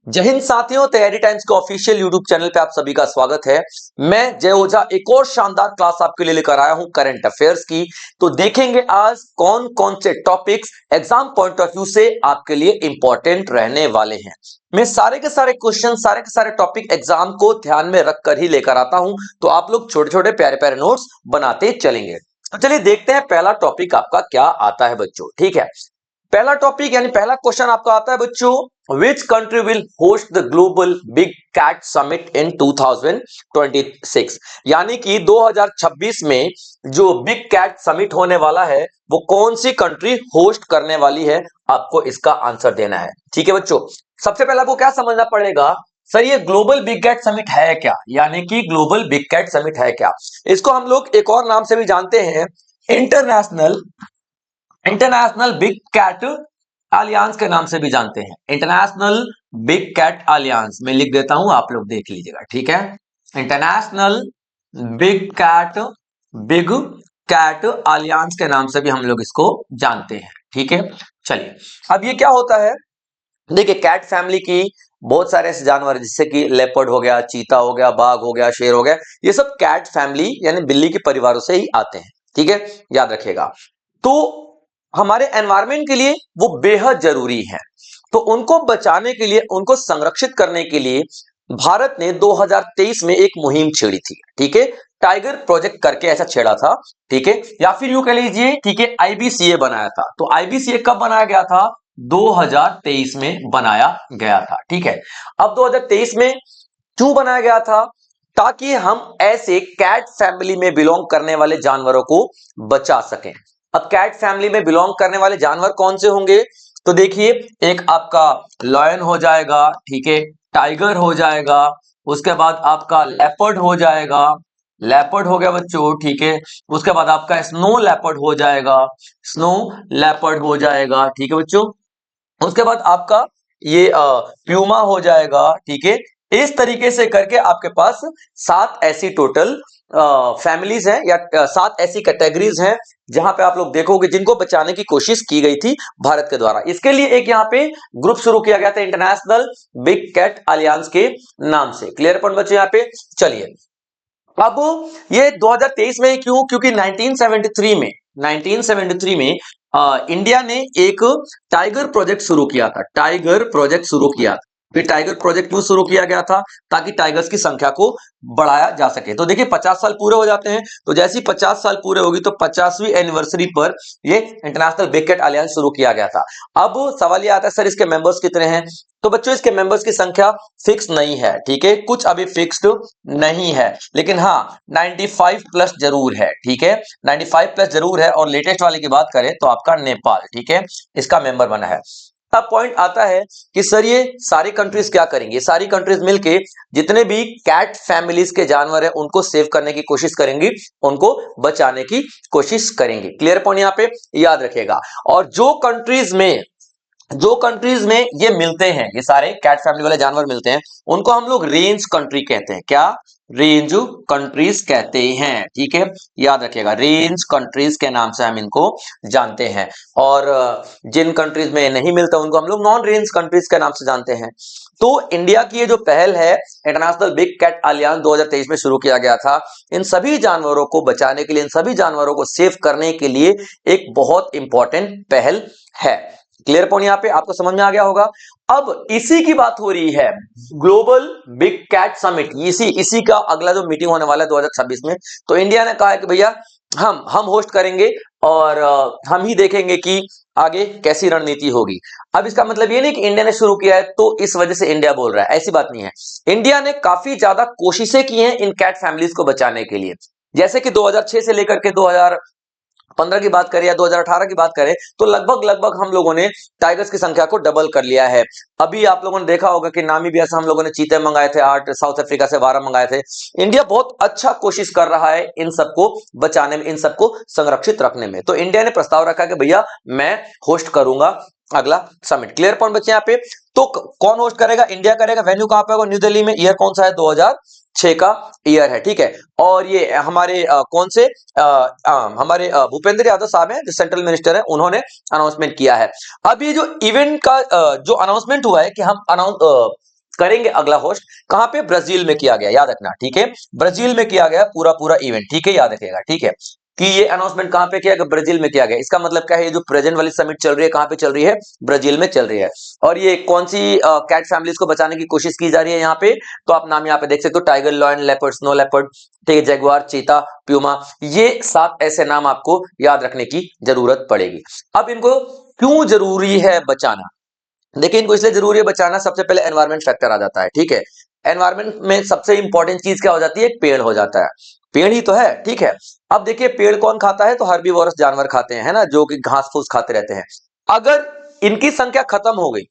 जय हिंद साथियों, तैयारी टाइम्स के ऑफिशियल यूट्यूब चैनल पे आप सभी का स्वागत है। मैं जय ओझा एक और शानदार क्लास आपके लिए लेकर आया हूं करंट अफेयर्स की। तो देखेंगे आज कौन कौन से topics exam point of view से आपके लिए इंपॉर्टेंट रहने वाले हैं। मैं सारे के सारे क्वेश्चन, सारे के सारे टॉपिक एग्जाम को ध्यान में रखकर ही लेकर आता हूं, तो आप लोग छोटे छोटे प्यारे प्यारे नोट्स बनाते चलेंगे। तो चलिए देखते हैं पहला टॉपिक आपका क्या आता है बच्चों। ठीक है, पहला टॉपिक यानी पहला क्वेश्चन आपका आता है बच्चों, which country will host the global big cat summit in 2026। यानी कि 2026 में जो बिग कैट समिट होने वाला है वो कौन सी कंट्री होस्ट करने वाली है, आपको इसका आंसर देना है। ठीक है बच्चों, सबसे पहले आपको क्या समझना पड़ेगा, सर ये ग्लोबल बिग कैट समिट है क्या, यानी कि ग्लोबल बिग कैट समिट है क्या। इसको हम लोग एक और नाम से भी जानते हैं, international international big cat alliance के नाम से भी जानते हैं। इंटरनेशनल बिग कैट अलियांस में लिख देता हूं, आप लोग देख लीजिएगा। ठीक है, इंटरनेशनल बिग कैट अलियांस के नाम से भी हम लोग इसको जानते हैं। ठीक है, चलिए अब ये क्या होता है, देखिए कैट फैमिली की बहुत सारे ऐसे जानवर हैं जैसे कि लेपर्ड हो गया, चीता हो गया, बाघ हो गया, शेर हो गया, ये सब कैट फैमिली यानी बिल्ली के परिवारों से ही आते हैं। ठीक है, याद रखिएगा। तो हमारे एनवायरमेंट के लिए वो बेहद जरूरी है, तो उनको बचाने के लिए, उनको संरक्षित करने के लिए भारत ने 2023 में एक मुहिम छेड़ी थी। ठीक है, टाइगर प्रोजेक्ट करके ऐसा छेड़ा था। ठीक है, या फिर यूं कह लीजिए, ठीक है, आईबीसीए बनाया था। तो आईबीसीए कब बनाया गया था, 2023 में बनाया गया था। ठीक है, अब 2023 में क्यों बनाया गया था, ताकि हम ऐसे कैट फैमिली में बिलोंग करने वाले जानवरों को बचा सकें। अब कैट फैमिली में बिलोंग करने वाले जानवर कौन से होंगे, तो देखिए एक आपका लॉयन हो जाएगा, ठीक है, टाइगर हो जाएगा, उसके बाद आपका लेपर्ड हो जाएगा, लेपर्ड हो गया बच्चों। ठीक है, उसके बाद आपका स्नो लेपर्ड हो जाएगा, स्नो लेपर्ड हो जाएगा। ठीक है बच्चों, उसके बाद आपका ये प्यूमा हो जाएगा। ठीक है, इस तरीके से करके आपके पास 7 ऐसी टोटल फैमिलीज हैं या 7 ऐसी कैटेगरीज हैं जहां पे आप लोग देखोगे जिनको बचाने की कोशिश की गई थी भारत के द्वारा। इसके लिए एक यहाँ पे ग्रुप शुरू किया गया था इंटरनेशनल बिग कैट अलियांस के नाम से। क्लियर पॉइंट बच्चे यहाँ पे। चलिए अब ये 2023 में क्यों, क्योंकि 1973 में इंडिया ने एक टाइगर प्रोजेक्ट शुरू किया था। टाइगर प्रोजेक्ट शुरू किया था। फिर टाइगर प्रोजेक्ट क्यों शुरू किया गया था, ताकि टाइगर्स की संख्या को बढ़ाया जा सके। तो देखिए 50 साल पूरे हो जाते हैं, तो जैसे ही 50 साल पूरे होगी तो 50वीं एनिवर्सरी पर ये इंटरनेशनल बिग कैट अलियांस शुरू किया गया था। अब सवाल ये आता है, सर इसके मेंबर्स कितने हैं, तो बच्चों इसके मेंबर्स की संख्या फिक्स नहीं है। ठीक है, कुछ अभी फिक्स्ड नहीं है, लेकिन हाँ 95 प्लस जरूर है। ठीक है, 95 प्लस जरूर है। और लेटेस्ट वाले की बात करें तो आपका नेपाल, ठीक है, इसका मेंबर बना है। अब पॉइंट आता है कि सर ये सारी कंट्रीज क्या करेंगी, सारी कंट्रीज मिलके जितने भी कैट फैमिलीज के जानवर हैं उनको सेव करने की कोशिश करेंगी, उनको बचाने की कोशिश करेंगी। क्लियर पॉइंट यहाँ पे याद रखिएगा। और जो कंट्रीज में ये मिलते हैं, ये सारे कैट फैमिली वाले जानवर मिलते हैं, उनको हम लोग रेंज कंट्री कहते हैं। क्या, रेंज कंट्रीज कहते हैं। ठीक है, याद रखिएगा, रेंज कंट्रीज के नाम से हम इनको जानते हैं। और जिन कंट्रीज में नहीं मिलता उनको हम लोग नॉन रेंज कंट्रीज के नाम से जानते हैं। तो इंडिया की ये जो पहल है, इंटरनेशनल बिग कैट अलियांस 2023 में शुरू किया गया था, इन सभी जानवरों को बचाने के लिए, इन सभी जानवरों को सेव करने के लिए एक बहुत इंपॉर्टेंट पहल है। क्लियर पॉइंट यहाँ पे आपको समझ में आ गया होगा। अब इसी की बात हो रही है, ग्लोबल बिग कैट समिट, इसी का अगला जो मीटिंग होने वाला है 2026 में, तो इंडिया ने कहा है कि भैया हम होस्ट करेंगे और हम ही देखेंगे कि आगे कैसी रणनीति होगी। अब इसका मतलब ये नहीं कि इंडिया ने शुरू किया है तो इस वजह से इंडिया बोल रहा है, ऐसी बात नहीं है। इंडिया ने काफी ज्यादा कोशिशें की हैं इन कैट फैमिलीज को बचाने के लिए। जैसे कि 2006 से लेकर के 2015 की बात करें या 2018 की बात करें तो लगभग हम लोगों ने टाइगर्स की संख्या को डबल कर लिया है। अभी आप लोगों ने देखा होगा कि नामीबिया से हम लोगों ने चीते मंगाए थे 8, साउथ अफ्रीका से 12 मंगाए थे। इंडिया बहुत अच्छा कोशिश कर रहा है इन सबको बचाने में, इन सबको संरक्षित रखने में। तो इंडिया ने प्रस्ताव रखा कि भैया मैं होस्ट करूंगा अगला समिट। क्लियर पॉइंट बच्चे यहाँ पे। तो कौन होस्ट करेगा, इंडिया करेगा। वेन्यू कहां पे होगा, न्यू दिल्ली में। ईयर कौन सा है, 2026। 6 का ईयर है, ठीक है। और ये हमारे कौन से हमारे भूपेंद्र यादव साहब हैं जो सेंट्रल मिनिस्टर है, उन्होंने अनाउंसमेंट किया है। अब ये जो इवेंट का जो अनाउंसमेंट हुआ है कि हम अनाउंस करेंगे अगला होस्ट, कहां पे, ब्राजील में किया गया, याद रखना, ठीक है। ब्राजील में किया गया पूरा पूरा इवेंट, ठीक है, याद रखिएगा, ठीक है, कि ये अनाउंसमेंट कहां पे किया गया, ब्राजील में किया गया। इसका मतलब क्या है, ये जो प्रेजेंट वाली समिट चल रही है कहां पे चल रही है, ब्राजील में चल रही है। और ये कौन सी कैट फैमिलीज को बचाने की कोशिश की जा रही है यहाँ पे, तो आप नाम यहाँ पे देख सकते हो, tiger, lion, leopard, snow leopard, ठीक है, जैगुआर, चीता, प्यूमा, ये 7 ऐसे नाम आपको याद रखने की जरूरत पड़ेगी। अब इनको क्यों जरूरी है बचाना, देखिए इनको इसलिए जरूरी है बचाना, सबसे पहले एनवायरमेंट फैक्टर आ जाता है, ठीक है। एनवायरमेंट में सबसे इंपॉर्टेंट चीज क्या हो जाती है, पेड़ हो जाता है, पेड़ ही तो है, ठीक है। अब देखिए पेड़ कौन खाता है, तो हर्बीवोरस जानवर खाते हैं, है ना, जो कि घास फूस खाते रहते हैं। अगर इनकी संख्या खत्म हो गई,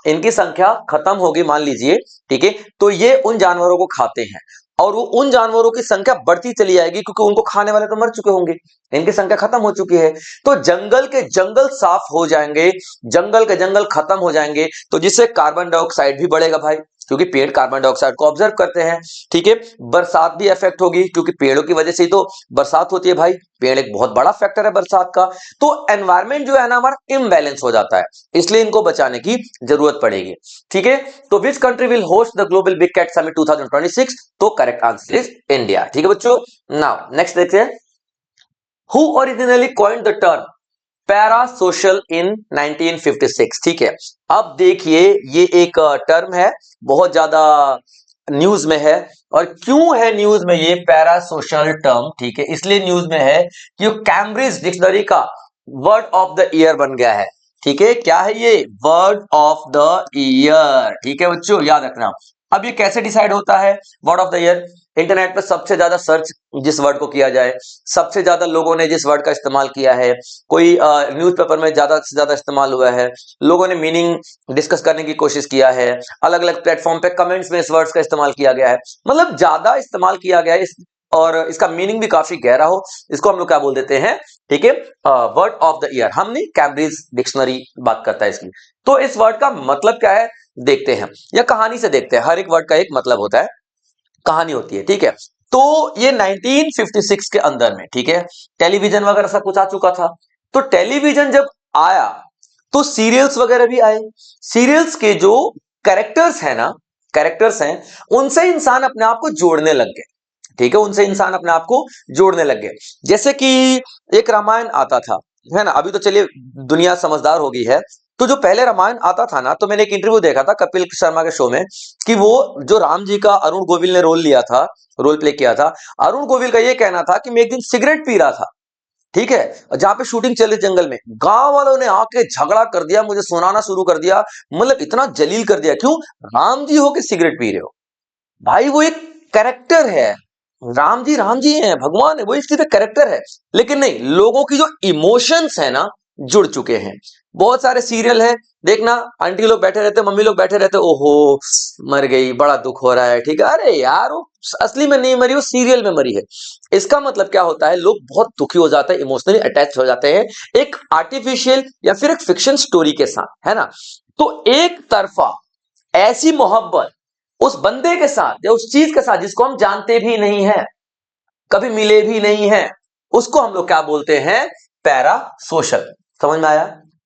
इनकी संख्या खत्म होगी मान लीजिए, ठीक है, तो ये उन जानवरों को खाते हैं और वो उन जानवरों की संख्या बढ़ती चली जाएगी, क्योंकि उनको खाने वाले तो मर चुके होंगे, इनकी संख्या खत्म हो चुकी है। तो जंगल के जंगल साफ हो जाएंगे, जंगल के जंगल खत्म हो जाएंगे, तो जिससे कार्बन डाइऑक्साइड भी बढ़ेगा भाई, क्योंकि पेड़ कार्बन डाइऑक्साइड को ऑब्जर्व करते हैं, ठीक है। बरसात भी इफेक्ट होगी, क्योंकि पेड़ों की वजह से ही तो बरसात होती है भाई, पेड़ एक बहुत बड़ा फैक्टर है बरसात का। तो एनवायरमेंट जो है ना हमारा इम्बैलेंस हो जाता है, इसलिए इनको बचाने की जरूरत पड़ेगी, ठीक है। तो which country will host the global big cat summit 2026, तो करेक्ट आंसर इज इंडिया, ठीक है बच्चों। नाउ नेक्स्ट देखते हैं, who originally coined the term para social in 1956, ठीक है। अब देखिए ये एक टर्म है, बहुत ज्यादा न्यूज में है। और क्यों है न्यूज में ये पैरा सोशल टर्म, ठीक है, इसलिए न्यूज में है कि कैम्ब्रिज डिक्शनरी का वर्ड ऑफ द ईयर बन गया है, ठीक है। क्या है ये, वर्ड ऑफ द ईयर, ठीक है बच्चों, याद रखना। अब ये कैसे डिसाइड होता है word of the year, internet पे सबसे ज्यादा सर्च जिस वर्ड को किया जाए, सबसे ज्यादा लोगों ने जिस वर्ड का इस्तेमाल किया है, कोई न्यूज़पेपर में ज्यादा से ज्यादा इस्तेमाल हुआ है, लोगों ने मीनिंग डिस्कस करने की कोशिश किया है, अलग अलग प्लेटफॉर्म पे कमेंट्स में इस वर्ड्स का इस्तेमाल किया गया है, मतलब ज्यादा इस्तेमाल किया गया है और इसका मीनिंग भी काफी गहरा हो, इसको हम लोग क्या बोल देते हैं, ठीक है, वर्ड ऑफ द ईयर। हम नहीं, कैम्ब्रिज डिक्शनरी बात करता है इसकी। तो इस वर्ड का मतलब क्या है देखते हैं, या कहानी से देखते हैं, हर एक वर्ड का एक मतलब होता है, कहानी होती है, ठीक है। तो ये 1956 के अंदर में, ठीक है, टेलीविजन वगैरह सब कुछ आ चुका था। तो टेलीविजन जब आया तो सीरियल्स वगैरह भी आए, सीरियल्स के जो कैरेक्टर्स है ना, कैरेक्टर्स हैं, उनसे इंसान अपने आप को जोड़ने लग गए, ठीक है, उनसे इंसान अपने आप को जोड़ने लग गए। जैसे कि एक रामायण आता था, है ना, अभी तो चलिए दुनिया समझदार हो गई है। तो जो पहले रामायण आता था ना, तो मैंने एक इंटरव्यू देखा था कपिल शर्मा के शो में, कि वो जो राम जी का अरुण गोविल ने रोल लिया था, रोल प्ले किया था, अरुण गोविल का ये कहना था कि मैं एक दिन सिगरेट पी रहा था, ठीक है, जहां पे शूटिंग चल रही जंगल में, गांव वालों ने आके झगड़ा कर दिया, मुझे सुनाना शुरू कर दिया, मतलब इतना जलील कर दिया, क्यों, राम जी हो के सिगरेट पी रहे हो। भाई वो एक कैरेक्टर है, राम जी हैं, भगवान है, वो एक सीधे कैरेक्टर है। लेकिन नहीं, लोगों की जो इमोशंस है ना, जुड़ चुके हैं। बहुत सारे सीरियल है, देखना, आंटी लोग बैठे रहते, मम्मी लोग बैठे रहते, ओहो मर गई, बड़ा दुख हो रहा है, ठीक है, अरे यार वो असली में नहीं मरी, वो सीरियल में मरी है। इसका मतलब क्या होता है, लोग बहुत दुखी हो जाते हैं, इमोशनली अटैच हो जाते हैं एक आर्टिफिशियल या फिर एक फिक्शन स्टोरी के साथ, है ना। तो एक तरफा ऐसी मोहब्बत उस बंदे के साथ या उस चीज के साथ जिसको हम जानते भी नहीं है, कभी मिले भी नहीं है, उसको हम लोग क्या बोलते हैं, पैरा सोशल। समझ में आया,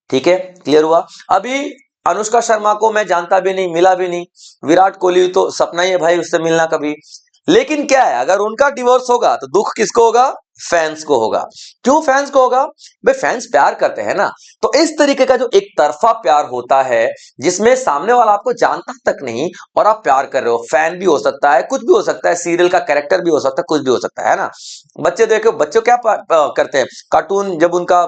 ठीक है, क्लियर हुआ। अभी अनुष्का शर्मा को मैं जानता भी नहीं, मिला भी नहीं, विराट कोहली तो सपना ही है भाई उससे मिलना कभी। लेकिन क्या है, अगर उनका डिवोर्स होगा तो दुख किसको होगा, फैंस को होगा। क्यों फैंस को होगा, भाई फैंस प्यार करते हैं ना। तो इस तरीके का जो एक तरफा प्यार होता है, जिसमें सामने वाला आपको जानता तक नहीं और आप प्यार कर रहे हो, फैन भी हो सकता है, कुछ भी हो सकता है, सीरियल का कैरेक्टर भी हो सकता है, कुछ भी हो सकता है ना। बच्चे देखो, बच्चे क्या करते हैं, कार्टून जब उनका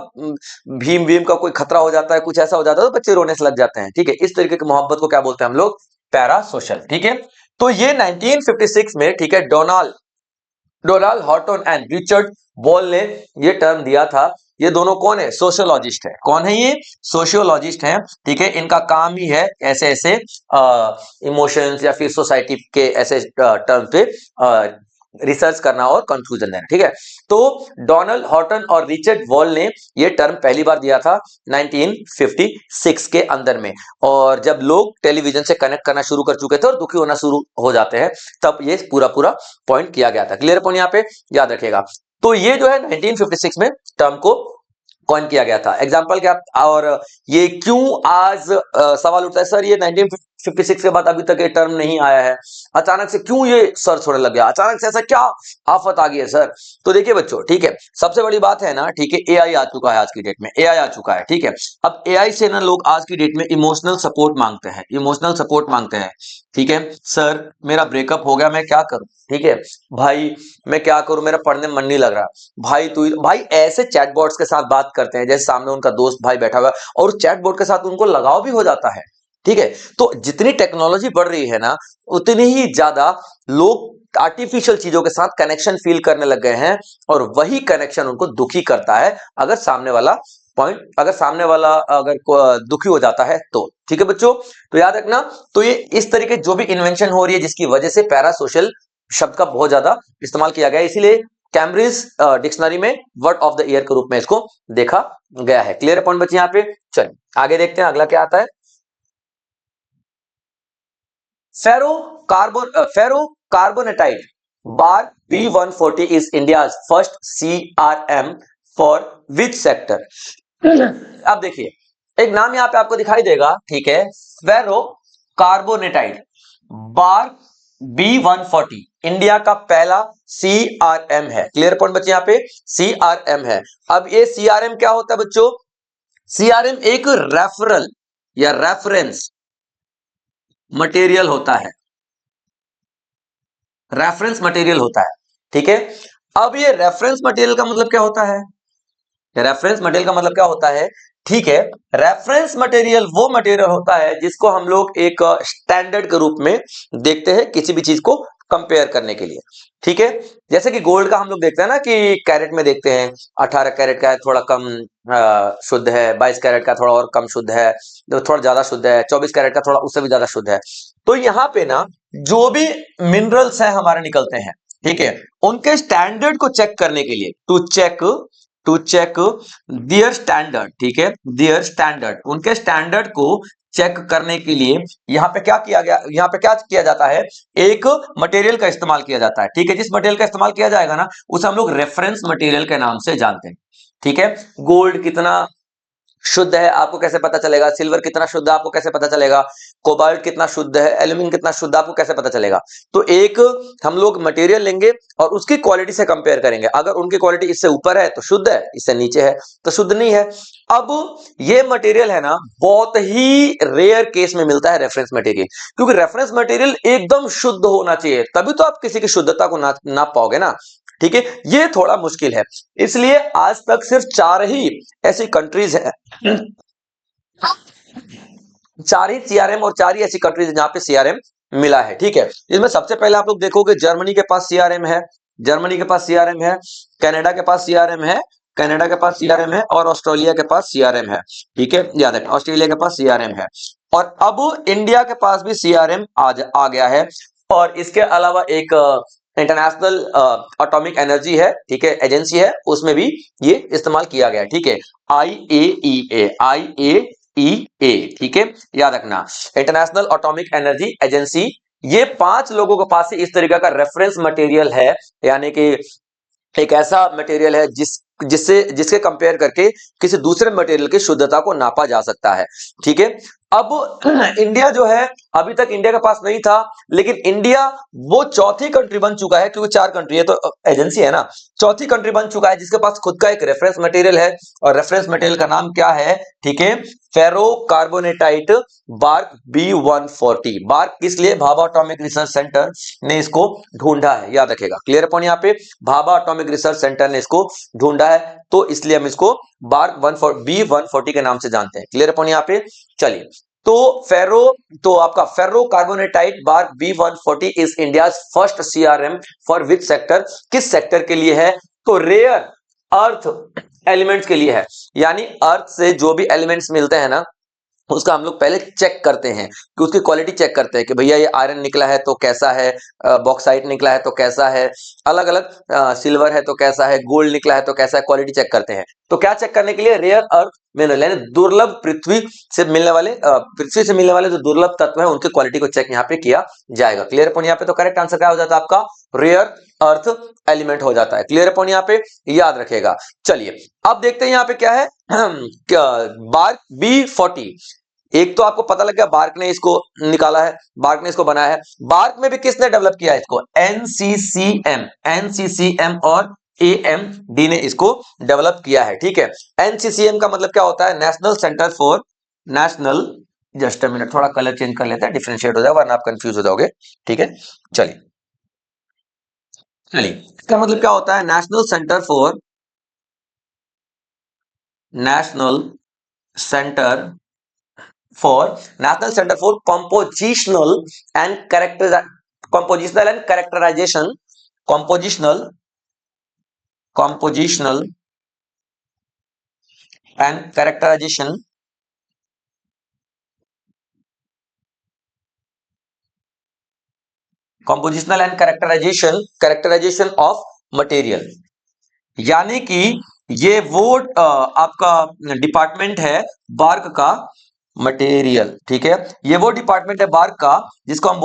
भीम भीम का कोई खतरा हो जाता है, कुछ ऐसा हो जाता है, तो बच्चे रोने से लग जाते हैं, ठीक है। इस तरीके की मोहब्बत को क्या बोलते हैं हम लोग, पैरा सोशल, ठीक है। तो ये 1956 में, ठीक है, Donald Horton and Richard ball ने ये टर्म दिया था। ये दोनों कौन है, सोशियोलॉजिस्ट है। कौन है ये, सोशियोलॉजिस्ट हैं, ठीक है। इनका काम ही है ऐसे ऐसे इमोशंस या फिर सोसाइटी के ऐसे टर्म पे रिसर्च करना और कंक्लूजन देना, ठीक है। तो डोनाल्ड हॉटन और रिचर्ड वॉल ने ये टर्म पहली बार दिया था 1956 के अंदर में, और जब लोग टेलीविजन से कनेक्ट करना शुरू कर चुके थे और दुखी होना शुरू हो जाते हैं, तब ये पूरा पूरा पॉइंट किया गया था। क्लियर पॉइंट यहाँ पे याद रखिएगा। तो ये जो है 1956 में टर्म को कॉइन किया गया था। एग्जाम्पल क्या, और ये क्यों आज सवाल उठता है, सर ये 1956 के बाद अभी तक ये टर्म नहीं आया है, अचानक से क्यों ये सर्च होने लग गया, अचानक से ऐसा क्या आफत आ गई है सर। तो देखिए बच्चों, ठीक है, सबसे बड़ी बात है ना, ठीक है, एआई आ चुका है, आज की डेट में एआई आ चुका है, ठीक है। अब एआई से ना लोग आज की डेट में इमोशनल सपोर्ट मांगते हैं, इमोशनल सपोर्ट मांगते हैं, ठीक है। सर मेरा ब्रेकअप हो गया, मैं क्या करूं, ठीक है भाई, मैं क्या करूं, मेरा पढ़ने में मन नहीं लग रहा, भाई तू, भाई ऐसे चैटबॉट्स के साथ बात करते हैं जैसे सामने उनका दोस्त भाई बैठा हुआ है, और चैटबॉट के साथ उनको लगाव भी हो जाता है, ठीक है। तो जितनी टेक्नोलॉजी बढ़ रही है ना, उतनी ही ज्यादा लोग आर्टिफिशियल चीजों के साथ कनेक्शन फील करने लग गए हैं, और वही कनेक्शन उनको दुखी करता है अगर सामने वाला दुखी हो जाता है तो, ठीक है बच्चों। तो याद रखना, तो ये इस तरीके जो भी इन्वेंशन हो रही है जिसकी वजह से पैरा सोशल शब्द का बहुत ज्यादा इस्तेमाल किया गया है, इसीलिए कैम्ब्रिज डिक्शनरी में वर्ड ऑफ द ईयर के रूप में इसको देखा गया है। क्लियर पॉइंट बच्चे यहाँ पे। चलिए आगे देखते हैं, अगला क्या आता है। फेरो कार्बोनेटाइट बार B140 is India's first CRM for which sector? अब देखिए, एक नाम यहां पे आपको दिखाई देगा, ठीक है, फेरो कार्बोनेटाइट बार B140 इंडिया का पहला CRM है। क्लियर पॉइंट बच्चे, यहां पे CRM है। अब ये CRM क्या होता है बच्चों, CRM एक रेफरल या रेफरेंस मटेरियल होता है, रेफरेंस मटेरियल होता है, ठीक है। अब ये रेफरेंस मटेरियल का मतलब क्या होता है, रेफरेंस मटेरियल का मतलब क्या होता है, ठीक है, रेफरेंस मटेरियल वो मटेरियल होता है जिसको हम लोग एक स्टैंडर्ड के रूप में देखते हैं किसी भी चीज को कंपेयर करने के लिए, ठीक है। जैसे कि गोल्ड का हम लोग देखते हैं ना कि कैरेट में देखते हैं, 18 कैरेट का है थोड़ा कम शुद्ध है, 22 कैरेट का थोड़ा और कम शुद्ध है, तो थोड़ा ज्यादा शुद्ध है, 24 कैरेट का थोड़ा उससे भी ज्यादा शुद्ध है। तो यहाँ पे ना जो भी मिनरल्स है हमारे निकलते हैं, ठीक है, उनके स्टैंडर्ड को चेक करने के लिए, टू चेक दियर स्टैंडर्ड, ठीक है, दियर स्टैंडर्ड, उनके स्टैंडर्ड को चेक करने के लिए यहाँ पे क्या किया गया, यहाँ पे क्या किया जाता है, एक मटेरियल का इस्तेमाल किया जाता है, ठीक है। जिस मटेरियल का इस्तेमाल किया जाएगा ना, उसे हम लोग रेफरेंस मटेरियल के नाम से जानते हैं, ठीक है। गोल्ड कितना शुद्ध है आपको कैसे पता चलेगा, सिल्वर कितना शुद्ध है आपको कैसे पता चलेगा, कोबाल्ट कितना शुद्ध है, एल्यूमिनियम कितना शुद्ध है आपको कैसे पता चलेगा। तो एक हम लोग मटेरियल लेंगे और उसकी क्वालिटी से कंपेयर करेंगे, अगर उनकी क्वालिटी इससे ऊपर है तो शुद्ध है, इससे नीचे है तो शुद्ध नहीं है। अब ये मटेरियल है ना, बहुत ही रेयर केस में मिलता है रेफरेंस मटेरियल, क्योंकि रेफरेंस मटेरियल एकदम शुद्ध होना चाहिए, तभी तो आप किसी की शुद्धता को नाप पाओगे ना, ठीक है। ये थोड़ा मुश्किल है, इसलिए आज तक सिर्फ 4 ही ऐसी कंट्रीज है, 4 ही सीआरएम और 4 ही ऐसी कंट्रीज जहां पे सीआरएम मिला है, ठीक है। इसमें सबसे पहले आप लोग देखोगे जर्मनी के पास सीआरएम है, जर्मनी के पास सीआरएम है, कनाडा के पास सीआरएम है, कनाडा के पास सीआरएम है, और ऑस्ट्रेलिया के पास सीआरएम है, ठीक है, याद रखना ऑस्ट्रेलिया के पास सीआरएम है। और अब इंडिया के पास भी सीआरएम आ गया है, और इसके अलावा एक इंटरनेशनल एटॉमिक एनर्जी है, ठीक है, एजेंसी है, उसमें भी ये इस्तेमाल किया गया है, ठीक है, IAEA, ठीक है, याद रखना इंटरनेशनल एटॉमिक एनर्जी एजेंसी। ये 5 लोगों के पास इस तरीके का रेफरेंस मटेरियल है, यानी कि एक ऐसा मटेरियल है जिसके कंपेयर करके किसी दूसरे मटेरियल की शुद्धता को नापा जा सकता है, ठीक है। अब इंडिया जो है, अभी तक इंडिया के पास नहीं था, लेकिन इंडिया वो चौथी कंट्री बन चुका है, क्योंकि 4 कंट्री है तो एजेंसी है ना, चौथी कंट्री बन चुका है जिसके पास खुद का एक रेफरेंस मटेरियल है, और रेफरेंस मटेरियल का नाम क्या है, ठीक है, फेरो कार्बोनेटाइट बार्क B140। बार्क किस लिए, भाभा एटॉमिक रिसर्च सेंटर ने इसको ढूंढा है, याद रखेगा। क्लियर पॉइंट यहाँ पे, भाभा एटॉमिक रिसर्च सेंटर ने इसको ढूंढा है, तो इसलिए हम इसको बार्क B140 के नाम से जानते हैं। क्लियर पॉइंट यहाँ पे। चलिए, तो आपका फेरो कार्बोनेटाइट बार B140 is India first CRM for which sector, किस सेक्टर के लिए है, तो रेयर अर्थ एलिमेंट्स के लिए है, यानी अर्थ से जो भी एलिमेंट्स मिलते हैं ना, उसका हम लोग पहले चेक करते हैं कि उसकी क्वालिटी चेक करते हैं कि भैया ये आयरन निकला है तो कैसा है, बॉक्साइट निकला है तो कैसा है, अलग अलग सिल्वर है तो कैसा है, गोल्ड निकला है तो कैसा है, क्वालिटी चेक करते हैं। तो क्या चेक करने के लिए, रेयर अर्थ मिनरल यानी दुर्लभ पृथ्वी से मिलने वाले जो दुर्लभ तत्व है उनकी क्वालिटी को चेक यहाँ पे किया जाएगा। क्लियर पॉइंट यहाँ पे? तो करेक्ट आंसर क्या हो जाता है आपका, रेयर अर्थ एलिमेंट हो जाता है। क्लियर पॉइंट यहाँ पे याद रखेगा। चलिए अब देखते हैं यहाँ पे क्या है बार्क B40। एक तो आपको पता लग गया बार्क ने इसको निकाला है, बार्क ने इसको बनाया है। बार्क में भी किसने डेवलप किया है इसको, एनसीसीएम और AMD ने इसको डेवलप किया है। ठीक है, एनसीसीएम का मतलब क्या होता है, national centre for national, just a minute थोड़ा कलर चेंज कर लेते हैं, डिफरेंशिएट हो जाएगा वरना आप कंफ्यूज हो जाओगे। ठीक है, चलिए चलिए इसका मतलब क्या होता है, national centre for and character compositional and characterization compositional and characterization characterisation of material. यानी कि ये वो आपका डिपार्टमेंट है बार्क का, मटेरियल। ठीक है, ये वो डिपार्टमेंट है बार्क का जिसको हम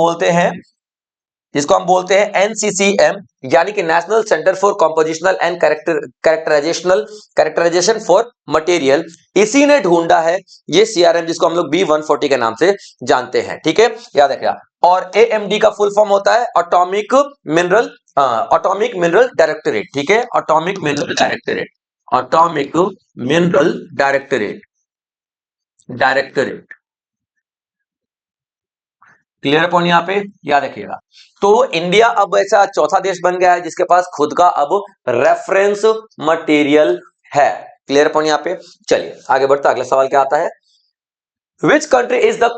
बोलते हैं एनसीसीएम, यानी कि national centre for compositional and characterisation for material. इसी ने ढूंढा है ये सीआरएम जिसको हम लोग B140 के नाम से जानते हैं। ठीक है, याद रखिएगा। और एएमडी का फुल फॉर्म होता है ऑटोमिक मिनरल डायरेक्टरेट। ठीक है, atomic mineral directorate. Clear point यहाँ पे याद रखिएगा। तो इंडिया अब ऐसा चौथा देश बन गया है जिसके पास खुद का अब रेफरेंस मटेरियल है। क्लियर पॉइंट यहाँ पे। चलिए आगे बढ़ते, अगला सवाल क्या आता है, which country is the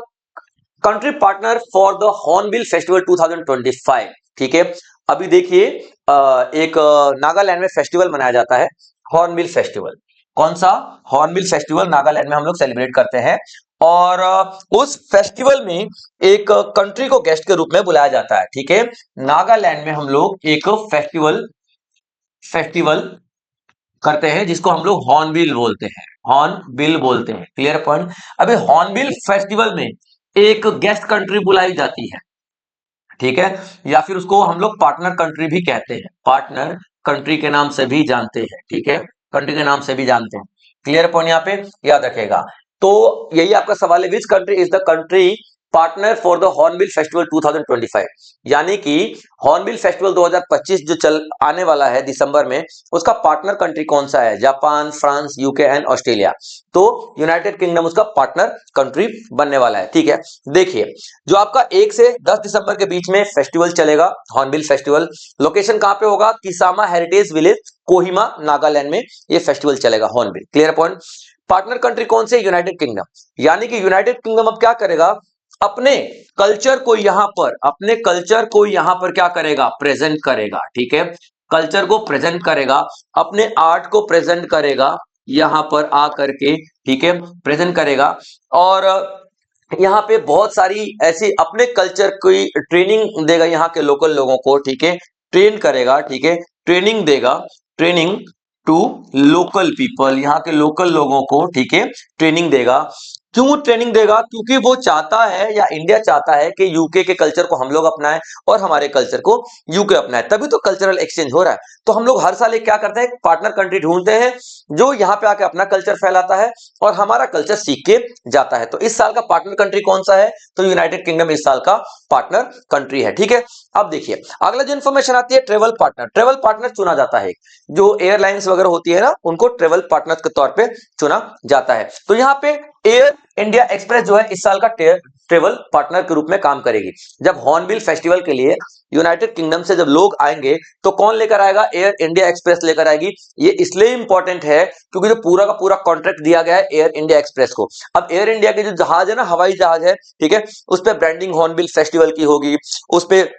country partner for the hornbill festival 2025। ठीक है, अभी देखिए एक नागालैंड में फेस्टिवल मनाया जाता है, हॉर्नबिल फेस्टिवल। कौन सा, हॉर्नबिल फेस्टिवल नागालैंड में हम लोग सेलिब्रेट करते हैं। और उस फेस्टिवल में एक कंट्री को गेस्ट के रूप में बुलाया जाता है। ठीक है, नागालैंड में हम लोग एक फेस्टिवल करते हैं जिसको हम लोग हॉर्नबिल बोलते हैं। Clear point. अभी हॉर्नबिल फेस्टिवल में एक गेस्ट कंट्री बुलाई जाती है। ठीक है, या फिर उसको हम लोग पार्टनर कंट्री भी कहते हैं, पार्टनर कंट्री के नाम से भी जानते हैं। ठीक है, कंट्री के नाम से भी जानते हैं। क्लियर पॉइंट यहाँ पे याद रखेगा। तो यही आपका सवाल है, which country is the country partner for the hornbill festival 2025। यानी कि हॉर्नबिल फेस्टिवल 2025 जो चल आने वाला है दिसंबर में, उसका पार्टनर कंट्री कौन सा है, Japan, France, UK and Australia. तो यूनाइटेड किंगडम उसका पार्टनर कंट्री बनने वाला है। ठीक है, देखिए जो आपका 1 से 10 दिसंबर के बीच में फेस्टिवल चलेगा, हॉर्नबिल फेस्टिवल, लोकेशन कहां पे होगा, किसामा हेरिटेज विलेज, कोहिमा, नागालैंड में ये फेस्टिवल चलेगा hornbill. Clear point. Partner country कौन से, यूनाइटेड किंगडम। यानी कि यूनाइटेड किंगडम अब क्या करेगा, अपने कल्चर को यहां पर क्या करेगा, प्रेजेंट करेगा। ठीक है, कल्चर को प्रेजेंट करेगा, अपने आर्ट को प्रेजेंट करेगा यहां पर आकर के। ठीक है, प्रेजेंट करेगा। और यहाँ पे बहुत सारी ऐसी अपने कल्चर की ट्रेनिंग देगा यहाँ के लोकल लोगों को। ठीक है, ट्रेन करेगा। ठीक है, ट्रेनिंग देगा, ट्रेनिंग टू लोकल पीपल, यहाँ के लोकल लोगों को। ठीक है, ट्रेनिंग देगा। क्यों ट्रेनिंग देगा, क्योंकि वो चाहता है या इंडिया चाहता है कि यूके के कल्चर को हम लोग अपनाएं और हमारे कल्चर को यूके अपनाए, तभी तो कल्चरल एक्सचेंज हो रहा है। तो हम लोग हर साल एक क्या करते हैं, पार्टनर कंट्री ढूंढते हैं जो यहाँ पे आके अपना कल्चर फैलाता है और हमारा कल्चर सीख के जाता है। तो इस साल का पार्टनर कंट्री कौन सा है, तो यूनाइटेड किंगडम इस साल का पार्टनर कंट्री है। ठीक है, अब देखिए अगला जो इन्फॉर्मेशन आती है, ट्रेवल पार्टनर चुना जाता है, जो एयरलाइंस वगैरह होती है ना, उनको ट्रेवल पार्टनर के तौर पे चुना जाता है। तो यहाँ पे एयर इंडिया एक्सप्रेस जो है इस साल का ट्रेवल पार्टनर के रूप में काम करेगी। जब हॉर्नबिल फेस्टिवल के लिए यूनाइटेड किंगडम से जब लोग आएंगे तो कौन लेकर आएगा, एयर इंडिया एक्सप्रेस लेकर आएगी। ये इसलिए इंपॉर्टेंट है क्योंकि जो पूरा का पूरा कॉन्ट्रैक्ट दिया गया है एयर इंडिया एक्सप्रेस को। अब एयर इंडिया के जो जहाज है ना, हवाई जहाज है, ठीक है, उस पर ब्रांडिंग हॉर्नबिल फेस्टिवल की होगी, उस पर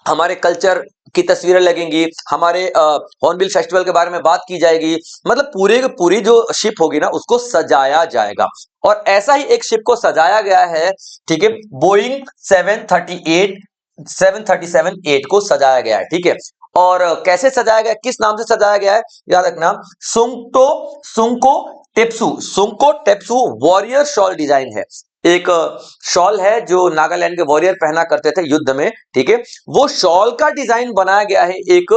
हमारे कल्चर की तस्वीरें लगेंगी, हमारे हॉर्नबिल फेस्टिवल के बारे में बात की जाएगी। मतलब पूरी की पूरी जो शिप होगी ना उसको सजाया जाएगा, और ऐसा ही एक शिप को सजाया गया है, ठीक है, बोइंग 737-8 को सजाया गया है, ठीक है। और कैसे सजाया गया, किस नाम से सजाया गया है, याद रखना, सुंगटो सुंको सुंको टेप्सू वॉरियर शॉल डिजाइन है। एक शॉल है जो नागालैंड के वॉरियर पहना करते थे युद्ध में, ठीक है। वो शॉल का डिजाइन बनाया गया है एक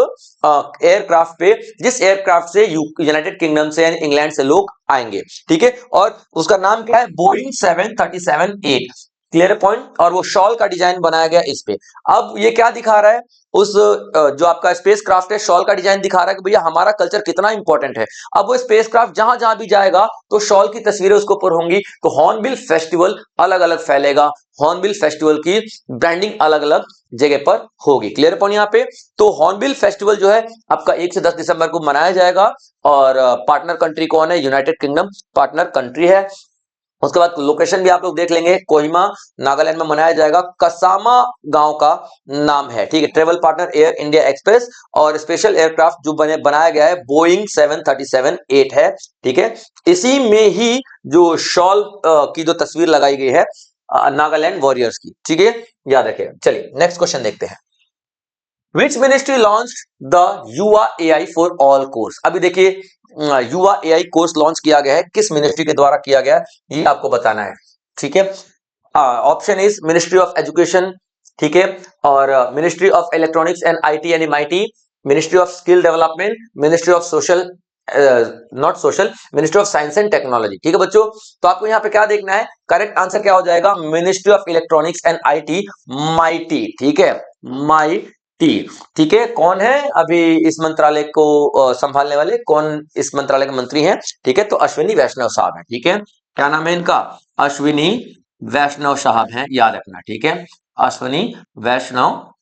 एयरक्राफ्ट पे, जिस एयरक्राफ्ट से यूनाइटेड किंगडम से यानी इंग्लैंड से लोग आएंगे, ठीक है। और उसका नाम क्या है, बोइंग 737-8, क्लियर पॉइंट। और वो शॉल का डिजाइन बनाया गया इस पे। अब ये क्या दिखा रहा है, उस जो आपका स्पेस क्राफ्ट है, शॉल का डिजाइन दिखा रहा है कि भैया हमारा कल्चर कितना इंपॉर्टेंट है। अब वो स्पेस क्राफ्ट जहां जहां भी जाएगा तो शॉल की तस्वीरें उसके ऊपर होंगी, तो हॉर्नबिल फेस्टिवल अलग अलग फैलेगा, हॉर्नबिल फेस्टिवल की ब्रांडिंग अलग अलग जगह पर होगी, क्लियर पॉइंट यहाँ पे। तो हॉर्नबिल फेस्टिवल जो है आपका 1 से 10 दिसंबर को मनाया जाएगा, और पार्टनर कंट्री कौन है, यूनाइटेड किंगडम पार्टनर कंट्री है। उसके बाद लोकेशन भी आप लोग देख लेंगे, कोहिमा नागालैंड में मनाया जाएगा, कसामा गांव का नाम है, ठीक है। Travel partner air India express, और स्पेशल एयरक्राफ्ट जो बनाया गया है बोइंग 737-8 है, ठीक है। इसी में ही जो शॉल की जो तस्वीर लगाई गई है नागालैंड वॉरियर्स की, ठीक है, याद रखें। चलिए नेक्स्ट क्वेश्चन देखते हैं। विच मिनिस्ट्री लॉन्च द युवा एआई फॉर ऑल कोर्स। अभी देखिए युवा एआई कोर्स लॉन्च किया गया है, किस मिनिस्ट्री के द्वारा किया गया है ये आपको बताना है, ठीक है। Option is ministry of education, ठीक है, और ministry of electronics and IT यानी MeitY, ministry of skill development, ministry of social not social, ministry of science and technology, ठीक है बच्चों। तो आपको यहाँ पे क्या देखना है, करेक्ट आंसर क्या हो जाएगा, ministry of electronics and IT, MeitY, ठीक है, माईटी, ठीक है। कौन है अभी इस मंत्रालय को संभालने वाले, कौन इस मंत्रालय के मंत्री हैं, ठीक है, तो अश्विनी वैष्णव साहब हैं, ठीक है। क्या नाम है इनका, अश्विनी वैष्णव साहब हैं, याद रखना, ठीक है, अश्विनी वैष्णव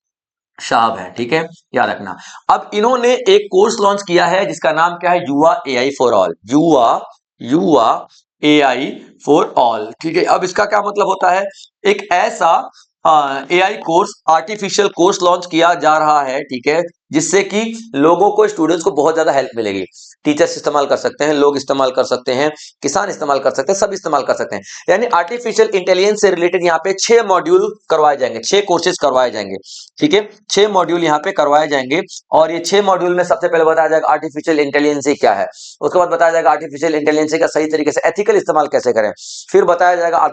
साहब है, ठीक है, याद रखना। अब इन्होंने एक कोर्स लॉन्च किया है जिसका नाम क्या है, युवा एआई फॉर ऑल, युवा युवा एआई फॉर ऑल, ठीक है। अब इसका क्या मतलब होता है, एक ऐसा AI course, artificial course launch किया जा रहा है, ठीक है, जिससे कि लोगों को, स्टूडेंट्स को बहुत ज्यादा हेल्प मिलेगी। टीचर्स इस्तेमाल कर सकते हैं, लोग इस्तेमाल कर सकते हैं, किसान इस्तेमाल कर सकते हैं, सब इस्तेमाल कर सकते हैं। यानी आर्टिफिशियल इंटेलिजेंस से रिलेटेड यहाँ पे 6 मॉड्यूल करवाए जाएंगे, 6 कोर्सेज करवाए जाएंगे, ठीक है, 6 मॉड्यूल यहाँ पे करवाए जाएंगे। और ये 6 मॉड्यूल में सबसे पहले बताया जाएगा आर्टिफिशियल इंटेलिजेंस क्या है, उसके बाद बताया जाएगा आर्टिफिशियल इंटेलिजेंस का सही तरीके से एथिकल इस्तेमाल कैसे करें, फिर बताया जाएगा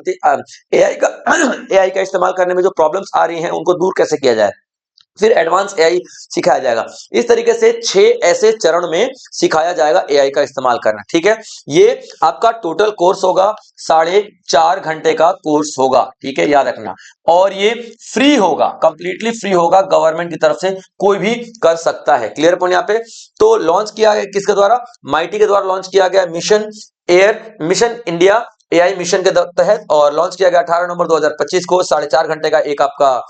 एआई का एआई का इस्तेमाल करने में जो प्रॉब्लम्स आ रही हैं उनको दूर कैसे किया जाए, फिर एडवांस एआई सिखाया जाएगा। इस तरीके से 6 ऐसे चरण में सिखाया जाएगा एआई का इस्तेमाल करना, ठीक है। ये आपका टोटल कोर्स होगा, 4.5 घंटे का कोर्स होगा, ठीक है, याद रखना। और ये फ्री होगा, कंप्लीटली फ्री होगा, गवर्नमेंट की तरफ से कोई भी कर सकता है, क्लियर पॉइंट यहाँ पे। तो लॉन्च किया गया किसके द्वारा, माईटी के द्वारा लॉन्च किया गया, मिशन इंडिया एआई मिशन के तहत, और लॉन्च किया गया 18 नवंबर 2025 को। 4.5 घंटे का एक आपका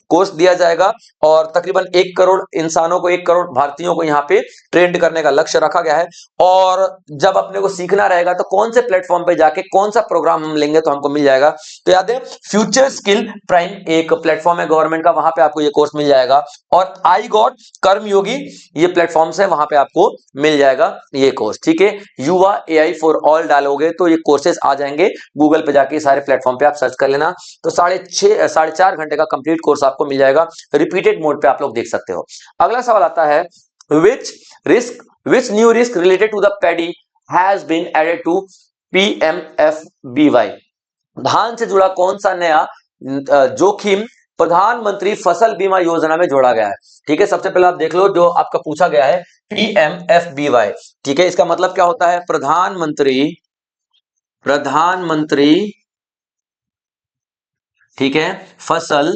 कोर्स दिया जाएगा, और तकरीबन 1 करोड़ इंसानों को, 1 करोड़ भारतीयों को यहाँ पे ट्रेंड करने का लक्ष्य रखा गया है। और जब अपने को सीखना रहेगा तो कौन से प्लेटफॉर्म पे जाके कौन सा प्रोग्राम हम लेंगे तो हमको मिल जाएगा, तो याद है फ्यूचर स्किल प्राइम एक प्लेटफॉर्म है गवर्नमेंट का, वहां पे आपको ये कोर्स मिल जाएगा। और आई गॉट कर्मयोगी ये प्लेटफॉर्म है, वहां पे आपको मिल जाएगा ये कोर्स, ठीक है। युवा एआई फॉर ऑल डालोगे तो ये कोर्सेज आ जाएंगे, गूगल पे जाके सारे प्लेटफॉर्म पे आप सर्च कर लेना। तो 4.5 घंटे का कंप्लीट कोर्स आपको मिल जाएगा, रिपीटेड मोड पे आप लोग देख सकते हो। अगला सवाल आता है, which new risk related to the paddy has been added to PMFBY. धान से जुड़ा कौन सा नया जोखिम प्रधानमंत्री फसल बीमा योजना में जोड़ा गया है, ठीक है। सबसे पहले आप देख लो जो आपका पूछा गया है पीएमएफबीवाई, ठीक है, इसका मतलब क्या होता है, प्रधानमंत्री, ठीक है, फसल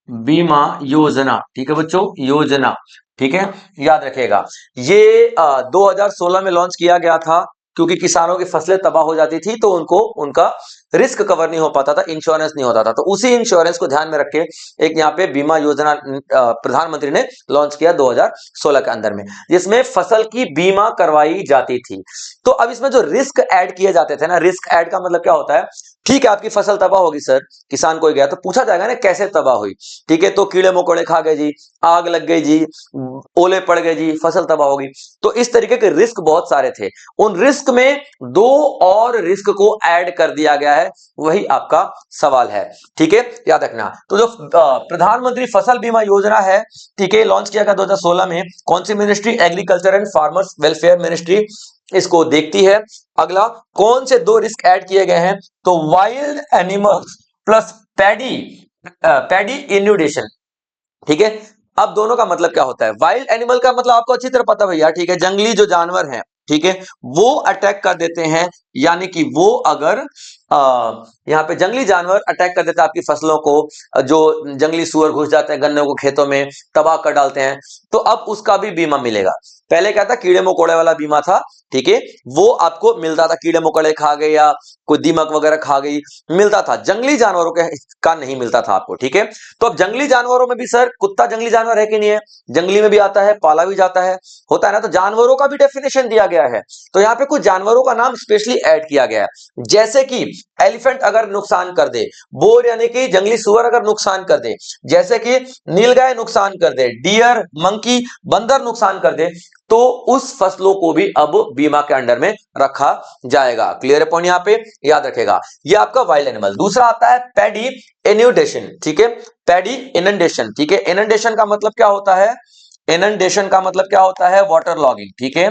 बीमा योजना, ठीक है बच्चों, योजना, ठीक है, याद रखिएगा। ये 2016 में लॉन्च किया गया था, क्योंकि किसानों की फसलें तबाह हो जाती थी तो उनको उनका रिस्क कवर नहीं हो पाता था, इंश्योरेंस नहीं होता था। तो उसी इंश्योरेंस को ध्यान में रख के एक यहाँ पे बीमा योजना प्रधानमंत्री ने लॉन्च किया 2016 के अंदर में, जिसमें फसल की बीमा करवाई जाती थी। तो अब इसमें जो रिस्क ऐड किए जाते थे ना, रिस्क ऐड का मतलब क्या होता है, ठीक है आपकी फसल तबाह होगी सर, किसान कोई गया तो पूछा जाएगा ना कैसे तबाह हुई, ठीक है, तो कीड़े मकोड़े खा गए जी, आग लग गई जी, ओले पड़ गए जी, फसल तबाह होगी। तो इस तरीके के रिस्क बहुत सारे थे। उन रिस्क में दो और रिस्क को ऐड कर दिया गया है, वही आपका सवाल है, ठीक है, याद रखना। तो जो प्रधानमंत्री फसल बीमा योजना है, ठीक है, लॉन्च किया गया 2016 में, कौन सी ministry, agriculture and farmers welfare ministry इसको देखती है। अगला, कौन से दो रिस्क ऐड किए गए हैं, तो wild animals plus paddy, paddy inundation, ठीक है। अब दोनों का मतलब क्या होता है, वाइल्ड एनिमल का मतलब आपको अच्छी तरह पता भैया, ठीक है, जंगली जो जानवर हैं, ठीक है, वो अटैक कर देते हैं, यानी कि वो अगर यहाँ पे जंगली जानवर अटैक कर देते हैं आपकी फसलों को, जो जंगली सुअर घुस जाते हैं गन्ने को खेतों में, तबाह कर डालते हैं, तो अब उसका भी बीमा मिलेगा। पहले क्या था, कीड़े मकोड़े वाला बीमा था, ठीक है, वो आपको मिलता था, कीड़े मकोड़े खा गए या कोई दीमक वगैरह खा गई मिलता था, जंगली जानवरों का नहीं मिलता था आपको, ठीक है। तो अब जंगली जानवरों में भी सर, कुत्ता जंगली जानवर है कि नहीं है, जंगली में भी आता है, पाला भी जाता है, होता है ना, तो जानवरों का भी डेफिनेशन दिया गया है। तो यहाँ पे कुछ जानवरों का नाम स्पेशली ऐड किया गया है, जैसे कि एलिफेंट अगर नुकसान कर दे, बोर यानी कि जंगली सुअर अगर नुकसान कर दे, जैसे कि नीलगाय नुकसान कर दे, डियर, मंकी, बंदर नुकसान कर दे, तो उस फसलों को भी अब बीमा के अंडर में रखा जाएगा। क्लियर है पॉइंट, यहां पे याद रखेगा। ये आपका वाइल्ड एनिमल। दूसरा आता है पैडी इन्यूडेशन, ठीक है, पैडी इनंडेशन, ठीक है, इनंडेशन का मतलब क्या होता है, इनंडेशन का मतलब क्या होता है, वाटर लॉगिंग, ठीक है,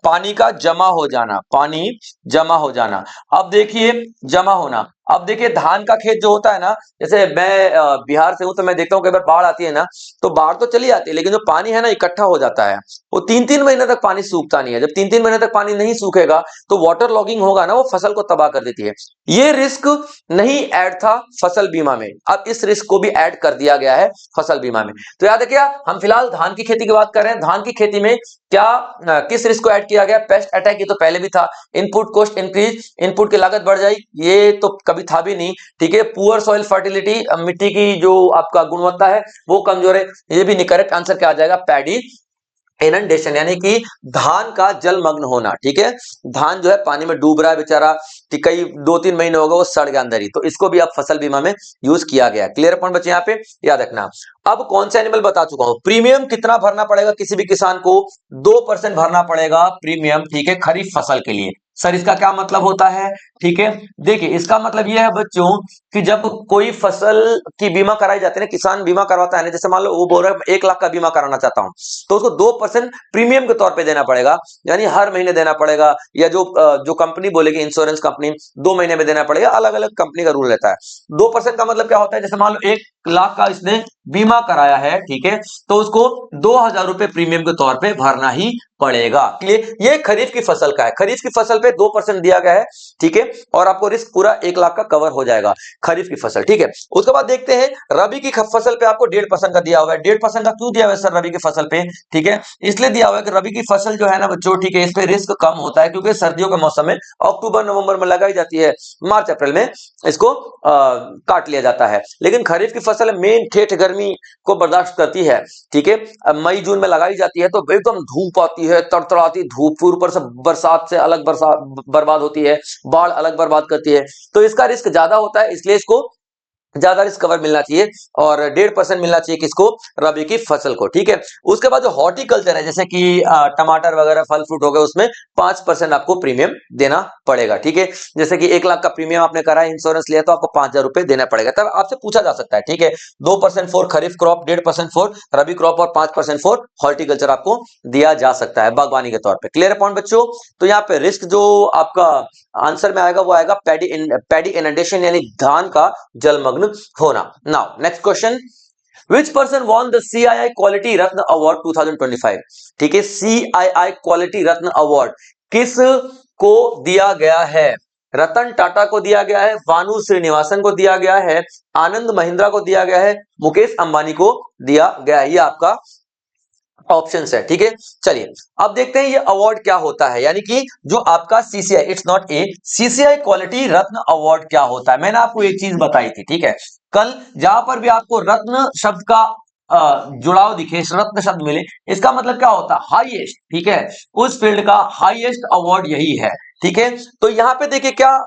पानी का जमा हो जाना, पानी जमा हो जाना। अब देखिए जमा होना, अब देखिए धान का खेत जो होता है ना, जैसे मैं बिहार से हूं तो मैं देखता हूं कई बार बाढ़ आती है ना, तो बाढ़ तो चली आती है, लेकिन जो पानी है ना इकट्ठा हो जाता है, वो 3-3 महीने तक पानी सूखता नहीं है। जब 3-3 महीने तक पानी नहीं सूखेगा तो वाटर लॉगिंग होगा ना, वो फसल को तबाह कर देती है। ये रिस्क नहीं ऐड था फसल बीमा में, अब इस रिस्क को भी ऐड कर दिया गया है फसल बीमा में। तो याद है क्या, हम फिलहाल धान की खेती की बात कर रहे हैं, धान की खेती में क्या किस रिस्क को ऐड किया गया, पेस्ट अटैक, ये तो पहले भी था, इनपुट कॉस्ट इंक्रीज, इनपुट की लागत बढ़ जाए, ये तो कभी था भी नहीं, ठीक है, पुअर सॉइल फर्टिलिटी, मिट्टी की जो आपका गुणवत्ता है वो कमजोर है, ये भी नहीं। करेक्ट आंसर क्या आ जाएगा, पैडी इनंडेशन, यानी कि धान का जलमग्न होना, ठीक है, धान जो है पानी में डूब रहा है बेचारा, ठीक, कई 2-3 महीने हो गए वो सड़ गया अंदर ही, तो इसको भी अब फसल बीमा में यूज किया गया। क्लियर पॉइंट बच्चे यहाँ पे याद रखना। अब कौन सा एनिमल बता चुका हूं, प्रीमियम कितना भरना पड़ेगा किसी भी किसान को, 2% भरना पड़ेगा प्रीमियम, ठीक है, खरीफ फसल के लिए। सर इसका क्या मतलब होता है, ठीक है, देखिए इसका मतलब यह है बच्चों कि जब कोई फसल की बीमा कराई जाती है ना, किसान बीमा करवाता है ना, जैसे मान लो वो बोल रहा है 1 लाख का बीमा कराना चाहता हूं, तो उसको 2% प्रीमियम के तौर पे देना पड़ेगा, यानी हर महीने देना पड़ेगा, या जो कंपनी बोलेगी इंश्योरेंस कंपनी 2 महीने में देना पड़ेगा, अलग अलग कंपनी का रूल रहता है। 2% का मतलब क्या होता है, जैसे मान लो 1 लाख का इसने बीमा कराया है, ठीक है, तो उसको 2,000 रुपए प्रीमियम के तौर पे भरना ही पड़ेगा। क्लियर, ये खरीफ की फसल का है, खरीफ की फसल पे 2% दिया गया है, ठीक है, और आपको रिस्क पूरा 1 लाख का कवर हो जाएगा खरीफ की फसल, ठीक है। उसके बाद देखते हैं रबी की फसल पे आपको 1.5% का दिया हुआ है। 1.5% का क्यों दिया हुआ है सर रबी की फसल पे, ठीक है, इसलिए दिया हुआ है कि रबी की फसल जो है ना बच्चों, ठीक है, इस पे रिस्क कम होता है, क्योंकि सर्दियों के मौसम में अक्टूबर नवंबर में लगाई जाती है, मार्च अप्रैल में इसको काट लिया जाता है। लेकिन खरीफ की फसल मेन ठेठ गर्मी को बर्दाश्त करती है, ठीक है, मई जून में लगाई जाती है, तो एकदम धूप आती है, तड़तड़ाती धूप, फिर ऊपर से बरसात से अलग बरसात बर्बाद होती है, बाढ़ अलग बर्बाद करती है, तो इसका रिस्क ज्यादा होता है, इसलिए इसको ज्यादा रिस्क कवर मिलना चाहिए, और 1.5% मिलना चाहिए किसको, रबी की फसल को, ठीक है। उसके बाद जो हॉर्टिकल्चर है, जैसे कि टमाटर वगैरह फल फ्रूट हो गए, उसमें 5% आपको प्रीमियम देना पड़ेगा, ठीक है। जैसे कि 1 लाख का प्रीमियम आपने करा, इंश्योरेंस लिया, तो आपको 5,000 रुपए देना पड़ेगा। तब आपसे पूछा जा सकता है, ठीक है, 2% for kharif crop, 1.5% for rabi crop और 5% फॉर हॉर्टिकल्चर आपको दिया जा सकता है बागवानी के तौर पर। क्लियर पॉइंट बच्चों, तो यहाँ पे रिस्क जो आपका आंसर में आएगा वो आएगा पैडी इनंडेशन, यानी धान का जलमग्न होना। Now next question, which person won the CII quality Ratna award 2025, ठीक है, CII क्वालिटी रत्न अवार्ड किस को दिया गया है, रतन टाटा को दिया गया है, वानु श्रीनिवासन को दिया गया है, आनंद महिंद्रा को दिया गया है, मुकेश अंबानी को दिया गया है। ये आपका ऑप्शन है। ठीक है, चलिए अब देखते हैं ये अवार्ड क्या होता है, यानी कि जो आपका CCI, it's not a, CCI quality Ratna award क्या होता है। मैंने आपको एक चीज बताई थी, ठीक है, कल जहां पर भी आपको रत्न शब्द का जुड़ाव दिखे, रत्न शब्द मिले, इसका मतलब क्या होता है, हाईएस्ट। ठीक है, उस फील्ड का हाईएस्ट अवार्ड यही है। ठीक है, तो यहां पे देखिए क्या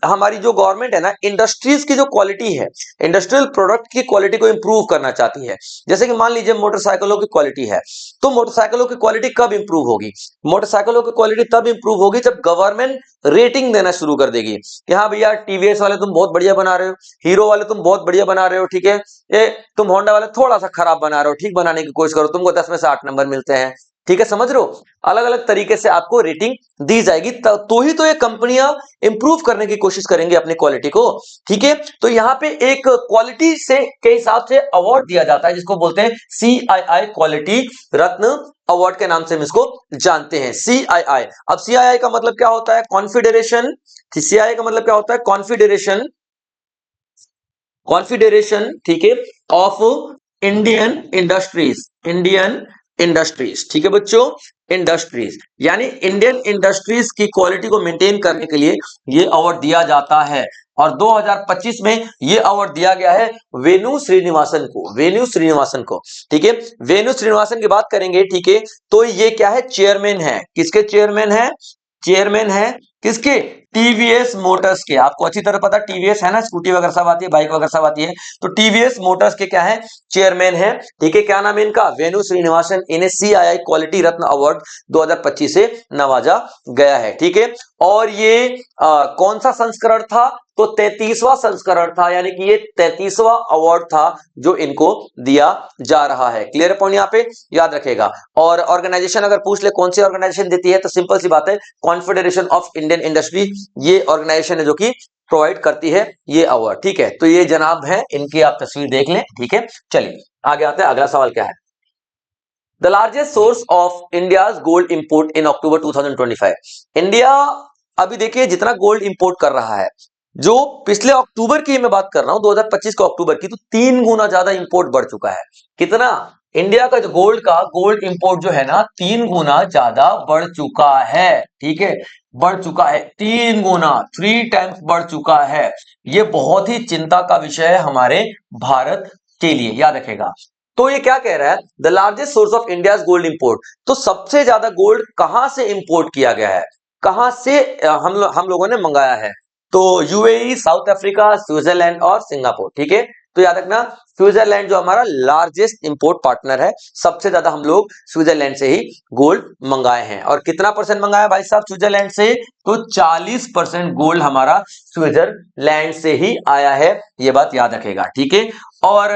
हमारी जो गवर्नमेंट है ना, इंडस्ट्रीज की जो क्वालिटी है, इंडस्ट्रियल प्रोडक्ट की क्वालिटी को इंप्रूव करना चाहती है। जैसे कि मान लीजिए मोटरसाइकिलों की क्वालिटी है, तो मोटरसाइकिलों की क्वालिटी कब इंप्रूव होगी, मोटरसाइकिलों की क्वालिटी तब इंप्रूव होगी जब गवर्नमेंट रेटिंग देना शुरू कर देगी कि हाँ भैया टीवीएस वाले तुम बहुत बढ़िया बना रहे हो, हीरो वाले तुम बहुत बढ़िया बना रहे हो, ठीक है, ये तुम होंडा वाले थोड़ा सा खराब बना रहे हो, ठीक बनाने की कोशिश करो, तुमको 10 में से 8 नंबर मिलते हैं। ठीक है, समझ रहे हो, अलग अलग तरीके से आपको रेटिंग दी जाएगी, तो ही तो ये कंपनियां इंप्रूव करने की कोशिश करेंगे अपनी क्वालिटी को। ठीक है, तो यहाँ पे एक क्वालिटी से के हिसाब से अवार्ड दिया जाता है जिसको बोलते हैं सीआईआई क्वालिटी रत्न अवार्ड के नाम से हम इसको जानते हैं, सीआईआई। अब सीआईआई का मतलब क्या होता है, कॉन्फेडरेशन, सीआईआई का मतलब क्या होता है, कॉन्फेडरेशन, कॉन्फेडरेशन, ठीक है, of Indian industries, Indian industries. ठीक है बच्चों, इंडस्ट्रीज, यानी इंडियन इंडस्ट्रीज की क्वालिटी को मेंटेन करने के लिए ये अवार्ड दिया जाता है। और 2025 में ये अवार्ड दिया गया है वेणु श्रीनिवासन को, वेणु श्रीनिवासन को। ठीक है, वेणु श्रीनिवासन की बात करेंगे, ठीक है, तो ये क्या है, चेयरमैन है, किसके चेयरमैन है, चेयरमैन है किसके, टीवीएस मोटर्स के। आपको अच्छी तरह पता टीवीएस है ना, स्कूटी वगैरह सब आती है, बाइक वगैरह सब आती है, तो टीवीएस मोटर्स के क्या है, चेयरमैन है। ठीक है, क्या नाम है इनका, वेणु श्रीनिवासन। इन्हें सीआईआई क्वालिटी रत्न अवार्ड 2025 से नवाजा गया है। ठीक है, और ये कौन सा संस्करण था, तो 33वां संस्करण था, यानी कि ये 33वां अवार्ड था जो इनको दिया जा रहा है। क्लियर पॉइंट यहाँ पे याद रखेगा। और ऑर्गेनाइजेशन अगर पूछ ले कौन सी ऑर्गेनाइजेशन देती है, तो सिंपल सी बात है, कॉन्फेडरेशन ऑफ इंडियन इंडस्ट्री, ये ऑर्गेनाइजेशन है जो कि प्रोवाइड करती है ये अवार्ड। ठीक है, तो ये जनाब है, इनकी आप तस्वीर देख लें। ठीक है, चलिए आगे आते हैं, अगला सवाल क्या है, the largest source of India's gold import in October 2025। India अभी देखिए जितना गोल्ड इंपोर्ट कर रहा है, जो पिछले अक्टूबर की मैं बात कर रहा हूं, 2025 के अक्टूबर की, तो 3 गुना ज्यादा इंपोर्ट बढ़ चुका है। कितना, इंडिया का जो गोल्ड इंपोर्ट जो है ना, 3 गुना ज्यादा बढ़ चुका है। ठीक है, बढ़ चुका है 3 गुना, 3 टाइम्स बढ़ चुका है। ये बहुत ही चिंता का विषय है हमारे भारत के लिए, याद रखेगा। तो ये क्या कह रहा है, the largest source of India's gold import, तो सबसे ज्यादा गोल्ड कहां से इंपोर्ट किया गया है, कहां से हम लोगों ने मंगाया है, तो यूएई, साउथ अफ्रीका, स्विट्जरलैंड और सिंगापुर। ठीक है, तो याद रखना स्विट्जरलैंड जो हमारा लार्जेस्ट इंपोर्ट पार्टनर है, सबसे ज्यादा हम लोग स्विट्जरलैंड से ही गोल्ड मंगाए हैं। और कितना परसेंट मंगाया भाई साहब स्विट्जरलैंड से, तो 40% गोल्ड हमारा स्विट्जरलैंड से ही आया है, ये बात याद रखेगा। ठीक है, और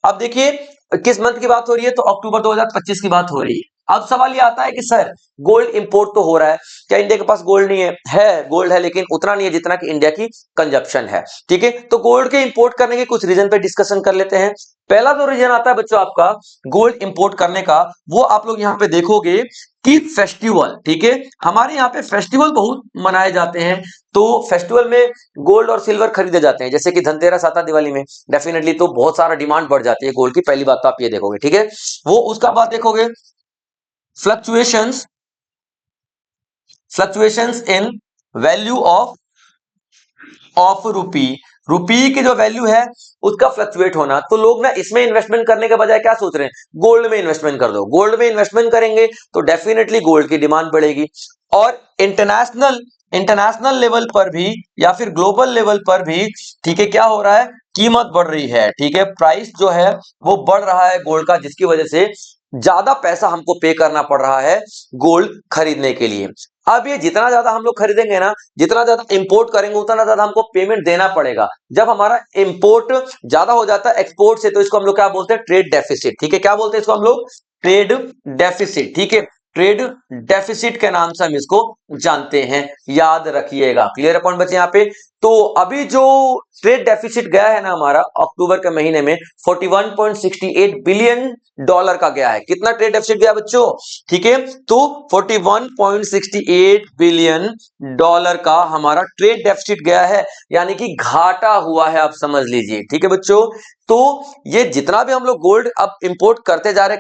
अब देखिए किस मंथ की बात हो रही है, तो अक्टूबर 2025 की बात हो रही है। अब सवाल ये आता है कि सर गोल्ड इंपोर्ट तो हो रहा है, क्या इंडिया के पास गोल्ड नहीं है, है गोल्ड है, लेकिन उतना नहीं है जितना कि इंडिया की कंजप्शन है। ठीक है, तो गोल्ड के इंपोर्ट करने के कुछ रीजन पे डिस्कशन कर लेते हैं। पहला जो रीजन आता है बच्चों आपका गोल्ड इंपोर्ट करने का, वो आप लोग यहाँ पे देखोगे कि फेस्टिवल। ठीक है, हमारे यहाँ पे फेस्टिवल बहुत मनाए जाते हैं, तो फेस्टिवल में गोल्ड और सिल्वर खरीदे जाते हैं, जैसे कि धनतेरस आता दिवाली में, डेफिनेटली तो बहुत सारा डिमांड बढ़ जाती है गोल्ड की, पहली बात तो आप ये देखोगे। ठीक है, वो उसका बाद देखोगे fluctuations, fluctuations in value of rupee, rupee की जो वैल्यू है उसका फ्लक्चुएट होना। तो लोग ना इसमें इन्वेस्टमेंट करने के बजाय क्या सोच रहे हैं, गोल्ड में इन्वेस्टमेंट कर दो, गोल्ड में इन्वेस्टमेंट करेंगे तो डेफिनेटली गोल्ड की डिमांड बढ़ेगी। और इंटरनेशनल लेवल पर भी या फिर ग्लोबल लेवल पर भी, ठीक है, क्या हो रहा है, कीमत बढ़ रही है। ठीक है, प्राइस जो है वो बढ़ रहा है गोल्ड का, जिसकी वजह से ज्यादा पैसा हमको पे करना पड़ रहा है गोल्ड खरीदने के लिए। अब ये जितना ज्यादा हम लोग खरीदेंगे ना, जितना ज्यादा इंपोर्ट करेंगे, उतना ज्यादा हमको पेमेंट देना पड़ेगा। जब हमारा इंपोर्ट ज्यादा हो जाता है एक्सपोर्ट से, तो इसको हम लोग क्या बोलते हैं, ट्रेड डेफिसिट। ठीक है, क्या बोलते हैं इसको हम लोग, ट्रेड डेफिसिट। ठीक है, ट्रेड डेफिसिट के नाम से हम इसको जानते हैं, याद रखिएगा। क्लियर पॉइंट बच्चे यहाँ पे, तो अभी जो ट्रेड डेफिसिट गया है ना हमारा अक्टूबर के महीने में 41.68 बिलियन डॉलर का गया है। कितना ट्रेड डेफिसिट गया बच्चों? ठीक है, तो 41.68 बिलियन डॉलर का हमारा ट्रेड डेफिसिट गया है, यानी कि घाटा हुआ है, आप समझ लीजिए। ठीक है बच्चों, तो ये जितना भी हम लोग गोल्ड अब इंपोर्ट करते जा रहे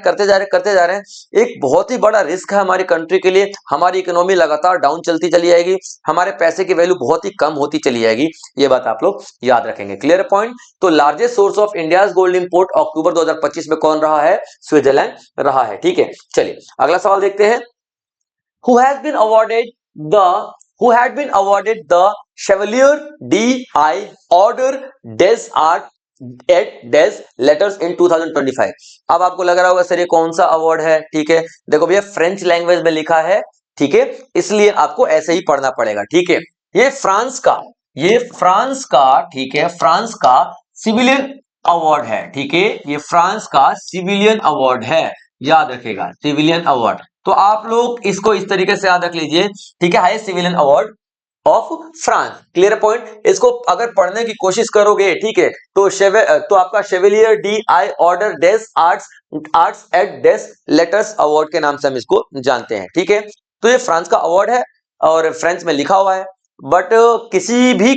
हैं, एक बहुत ही बड़ा रिस्क है हमारी कंट्री के लिए। हमारी इकोनॉमी लगातार डाउन चलती चली जाएगी, हमारे पैसे की वैल्यू बहुत ही कम होती चली जाएगी, ये बात आप लोग याद रखेंगे। Clear point? तो largest source of India's gold import October 2025 में कौन रहा है? स्विट्जरलैंड रहा है। ठीक है, चलिए अगला सवाल देखते हैं। Who has been awarded the who had been awarded the Chevalier D.I. Order des Arts at des Letters in 2025? अब आपको लग रहा होगा सर ये कौन सा अवार्ड है? ठीक है, देखो भैया फ्रेंच लैंग्वेज में लिखा है, ठीक है, इसलिए आपको ऐसे ही पढ़ना पड़ेगा। ठीक है, ये फ्रांस का ठीक है, फ्रांस का सिविलियन अवार्ड है। ठीक है, ये फ्रांस का सिविलियन अवार्ड है, याद रखेगा, सिविलियन अवार्ड। तो आप लोग इसको इस तरीके से याद रख लीजिए। ठीक है, highest civilian award of France. Clear point? इसको अगर पढ़ने की कोशिश करोगे, ठीक है, तो आपका chevalier D I order days arts eight days letters award के नाम से हम इसको जानते हैं। ठीक है, तो ये फ्रांस का अवार्ड है और फ्रेंच में लिखा हुआ है, बट किसी भी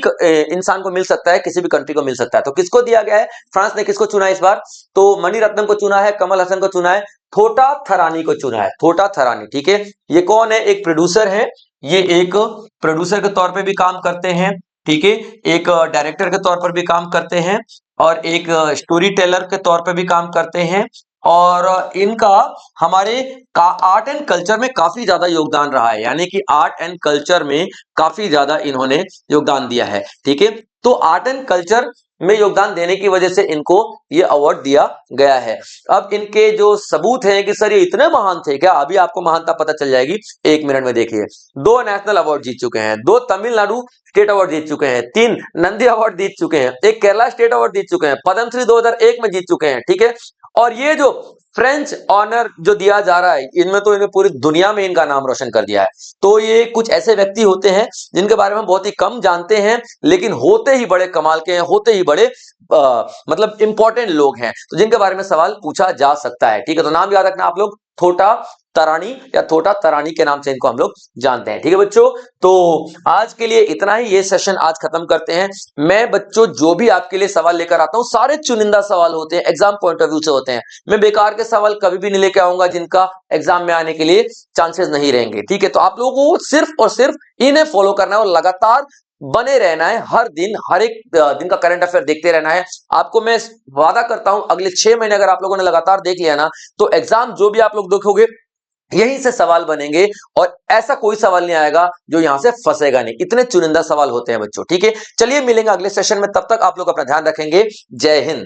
इंसान को मिल सकता है, किसी भी कंट्री को मिल सकता है। तो किसको दिया गया है? फ्रांस ने किसको चुना इस बार? तो मणिरत्नम को चुना है, कमल हसन को चुना है, थोटा थरानी को चुना है, थोटा थरानी। ठीक है, ये कौन है? एक प्रोड्यूसर है, ये एक प्रोड्यूसर के तौर पे भी काम करते हैं, ठीक है, एक डायरेक्टर के तौर पर भी काम करते हैं और एक स्टोरी टेलर के तौर पे भी काम करते हैं, और इनका हमारे आर्ट एंड कल्चर में काफी ज्यादा योगदान रहा है, यानी कि आर्ट एंड कल्चर में काफी ज्यादा इन्होंने योगदान दिया है। ठीक है, तो आर्ट एंड कल्चर में योगदान देने की वजह से इनको ये अवार्ड दिया गया है। अब इनके जो सबूत हैं कि सर ये इतने महान थे क्या, अभी आपको महानता पता चल जाएगी 1 मिनट में। देखिए, 2 नेशनल अवार्ड जीत चुके हैं, 2 तमिलनाडु स्टेट अवार्ड जीत चुके हैं, 3 नंदी अवार्ड जीत चुके हैं, 1 केरला स्टेट अवार्ड जीत चुके हैं, पद्मश्री 2001 में जीत चुके हैं। ठीक है, और ये जो फ्रेंच ऑनर जो दिया जा रहा है, इनमें तो इन्हें पूरी दुनिया में इनका नाम रोशन कर दिया है। तो ये कुछ ऐसे व्यक्ति होते हैं जिनके बारे में बहुत ही कम जानते हैं, लेकिन होते ही बड़े कमाल के हैं, होते ही बड़े मतलब इंपॉर्टेंट लोग हैं, तो जिनके बारे में सवाल पूछा जा सकता है। ठीक है, तो नाम याद रखना आप लोग, थोटा तरानी या थोटा तरानी के नाम से इनको हम लोग जानते हैं। ठीक है बच्चों, तो आज के लिए इतना ही, ये सेशन आज खत्म करते हैं। मैं बच्चों जो भी आपके लिए सवाल लेकर आता हूं, सारे चुनिंदा सवाल होते हैं, एग्जाम पॉइंट ऑफ व्यू से होते हैं। मैं बेकार के सवाल कभी भी नहीं लेके आऊंगा जिनका एग्जाम में आने के लिए चांसेस नहीं रहेंगे। ठीक है, तो आप लोगों को सिर्फ और सिर्फ इन्हें फॉलो करना है और लगातार बने रहना है, हर दिन हर एक दिन का करंट अफेयर देखते रहना है। आपको मैं वादा करता हूं अगले 6 महीने अगर आप लोगों ने लगातार देख लिया ना, तो एग्जाम जो भी आप लोग देखोगे यहीं से सवाल बनेंगे और ऐसा कोई सवाल नहीं आएगा जो यहां से फंसेगा नहीं। इतने चुनिंदा सवाल होते हैं बच्चों। ठीक है, चलिए मिलेंगे अगले सेशन में, तब तक आप लोग अपना ध्यान रखेंगे। जय हिंद।